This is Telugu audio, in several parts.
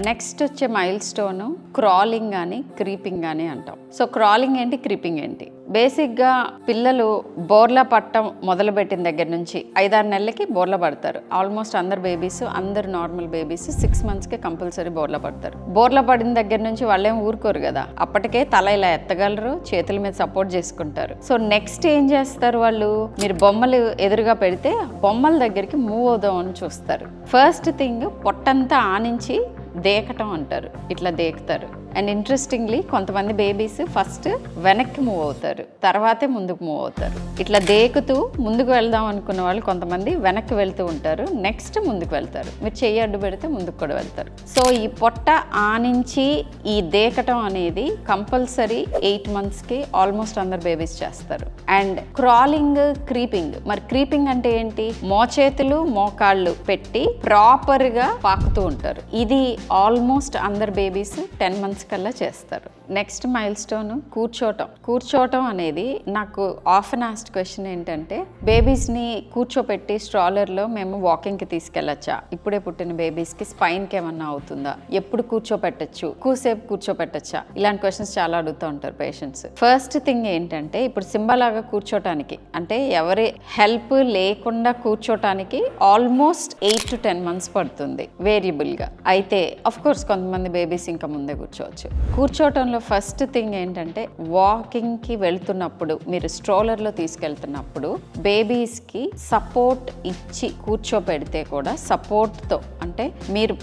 నెక్స్ట్ వచ్చే మైల్ స్టోన్ క్రాలింగ్ కానీ క్రీపింగ్ కానీ అంటాం. సో క్రాలింగ్ ఏంటి, క్రీపింగ్ ఏంటి? బేసిక్గా పిల్లలు బోర్లా పట్టడం మొదలుపెట్టిన దగ్గర నుంచి 5-6 నెలలకి బోర్లా పడతారు. ఆల్మోస్ట్ అందరు నార్మల్ బేబీస్ 6 monthsకే కంపల్సరీ బోర్లా పడతారు. బోర్లా పడిన దగ్గర నుంచి వాళ్ళేం ఊరుకోరు కదా, అప్పటికే తల ఇలా ఎత్తగలరు, చేతుల మీద సపోర్ట్ చేసుకుంటారు. సో నెక్స్ట్ ఏం చేస్తారు వాళ్ళు, మీరు బొమ్మలు ఎదురుగా పెడితే బొమ్మల దగ్గరికి మూవ్ అవుదాం అని చూస్తారు. ఫస్ట్ థింగ్ పొట్టంతా ఆనించి దేకటం అంటారు, ఇట్లా దేకుతారు. అండ్ ఇంట్రెస్టింగ్లీ కొంతమంది బేబీస్ ఫస్ట్ వెనక్కి మూవ్ అవుతారు, తర్వాతే ముందుకు మూవ్ అవుతారు. ఇట్లా దేకుతూ ముందుకు వెళ్దాం అనుకున్న వాళ్ళు కొంతమంది వెనక్కి వెళ్తూ ఉంటారు, నెక్స్ట్ ముందుకు వెళ్తారు. మీరు చెయ్యి అడ్డు పెడితే ముందుకు కూడా వెళ్తారు. సో ఈ పొట్ట ఆనించి ఈ దేకటం అనేది కంపల్సరీ 8 monthsకి ఆల్మోస్ట్ అందరు బేబీస్ చేస్తారు. And crawling, creeping. మరి క్రీపింగ్ అంటే ఏంటి, మోచేతులు మోకాళ్ళు పెట్టి ప్రాపర్గా పాకుతూ ఉంటారు. ఇది ఆల్మోస్ట్ అందరు బేబీస్ 10 months కల్లా చేస్తారు. నెక్స్ట్ మైల్ స్టోన్ కూర్చోటం. కూర్చోటం అనేది నాకు ఆఫెన్ ఆస్క్డ్ క్వశ్చన్ ఏంటంటే, బేబీస్ని కూర్చోపెట్టి స్ట్రాలర్లో మేము వాకింగ్కి తీసుకెళ్ళచ్చా, ఇప్పుడే పుట్టిన బేబీస్కి స్పైన్కి ఏమన్నా అవుతుందా, ఎప్పుడు కూర్చోపెట్టచ్చు, ఎక్కువసేపు కూర్చోపెట్టచ్చా, ఇలాంటి క్వశ్చన్స్ చాలా అడుగుతూ ఉంటారు పేషెంట్స్. ఫస్ట్ థింగ్ ఏంటంటే, ఇప్పుడు సింబాలాగా కూర్చోటానికి అంటే ఎవరి హెల్ప్ లేకుండా కూర్చోటానికి ఆల్మోస్ట్ 8 to 10 months పడుతుంది వేరియబుల్గా. అయితే అఫ్ కోర్స్ కొంతమంది బేబీస్ ఇంకా ముందే కూర్చోవచ్చు. కూర్చోటంలో ఫస్ట్ థింగ్ ఏంటంటే, వాకింగ్కి వెళ్తున్నప్పుడు మీరు స్ట్రోలర్లో తీసుకెళ్తున్నప్పుడు బేబీస్కి సపోర్ట్ ఇచ్చి కూర్చోపెడితే కూడా సపోర్ట్తో, అంటే మీరు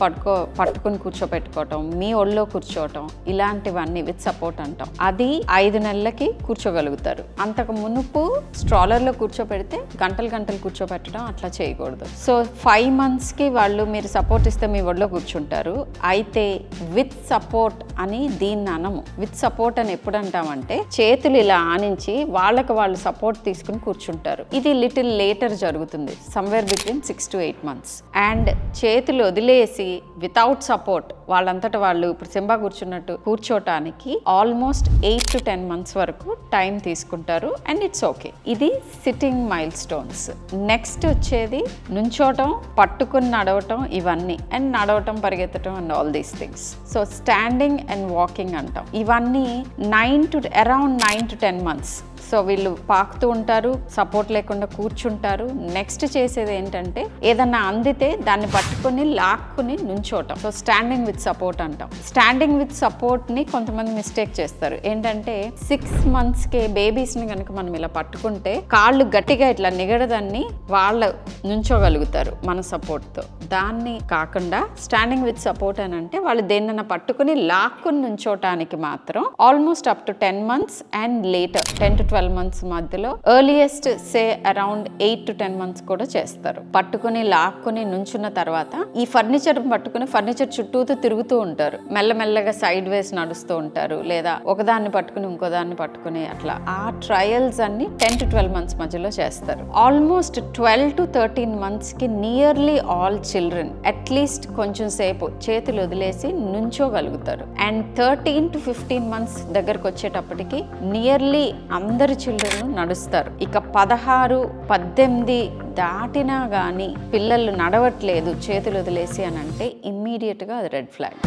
పట్టుకుని కూర్చోపెట్టుకోవటం, మీ ఒళ్ళో కూర్చోవటం, ఇలాంటివన్నీ విత్ సపోర్ట్ అంటాం. అది 5 నెలలకి కూర్చోగలుగుతారు. అంతకు మునుపు స్ట్రాలర్లో కూర్చోపెడితే గంటలు కూర్చోపెట్టడం అట్లా చేయకూడదు. సో 5 monthsకి వాళ్ళు మీరు సపోర్ట్ ఇస్తే మీ ఒళ్ళో కూర్చుంటారు. అయితే విత్ సపోర్ట్ అని దీన్ని అనము. విత్ సపోర్ట్ అని ఎప్పుడు అంటామంటే, చేతులు ఇలా ఆనించి వాళ్ళకి వాళ్ళు సపోర్ట్ తీసుకుని కూర్చుంటారు. ఇది లిటిల్ లేటర్ జరుగుతుంది, somewhere between 6 to 8 months. And చేతులు వదిలేసి వితౌట్ సపోర్ట్ వాళ్ళంతటా వాళ్ళు ఇప్పుడు సింబా కూర్చున్నట్టు కూర్చోటానికి ఆల్మోస్ట్ 8 to 10 months వరకు టైం తీసుకుంటారు. And it's okay. ఇది సిట్టింగ్ మైల్ స్టోన్స్. నెక్స్ట్ వచ్చేది నుంచోటం, పట్టుకుని నడవటం, ఇవన్నీ. అండ్ నడవటం, పరిగెత్తడం and all these things. So standing and walking అంటాం. ఇవన్నీ అరౌండ్ 9 to 10 months. సో వీళ్ళు పాకుతూ ఉంటారు, సపోర్ట్ లేకుండా కూర్చుంటారు. నెక్స్ట్ చేసేది ఏంటంటే, ఏదన్నా అందితే దాన్ని పట్టుకుని లాక్కుని నుంచోటం. సో స్టాండింగ్ విత్ సపోర్ట్ అంటాం. స్టాండింగ్ విత్ సపోర్ట్ని కొంతమంది మిస్టేక్ చేస్తారు. ఏంటంటే 6 monthsకే బేబీస్ని కనుక మనం ఇలా పట్టుకుంటే కాళ్ళు గట్టిగా ఇట్లా నిగడదాన్ని వాళ్ళు నుంచోగలుగుతారు మన సపోర్ట్తో. దాన్ని కాకుండా స్టాండింగ్ విత్ సపోర్ట్ అని అంటే వాళ్ళు దేన్నైనా పట్టుకుని లాక్కుని నుంచోటానికి మాత్రం almost up to 10 months and later 10 to 12 months మధ్యలో, earliest say around 8 to 10 months కూడా చేస్తారు. పట్టుకుని లాక్కుని నుంచున్న తర్వాత ఈ ఫర్నిచర్ పట్టుకుని ఫర్నిచర్ చుట్టూతో తిరుగుతూ ఉంటారు, మెల్లమెల్లగా సైడ్ వేస్ నడుస్తూ ఉంటారు, లేదా ఒకదాన్ని పట్టుకుని ఇంకో దాన్ని పట్టుకుని అట్లా. ఆ ట్రయల్స్ అన్ని 10 to 12 months మధ్యలో చేస్తారు. ఆల్మోస్ట్ 12 to 13 monthsకి నియర్లీ ఆల్ చిల్డ్రన్ అట్లీస్ట్ కొంచెం సేపు చేతులు వదిలేసి నుంచోగలుగుతారు. అండ్ 13 to 15 months దగ్గరకు వచ్చేటప్పటికి నియర్లీ అందరు చిల్డ్రన్ నడుస్తారు. ఇక 16, 18 దాటినా కానీ పిల్లలు నడవట్లేదు చేతులు వదిలేసి అని అంటే ఇమ్మీడియట్గా అది రెడ్ ఫ్లాగ్.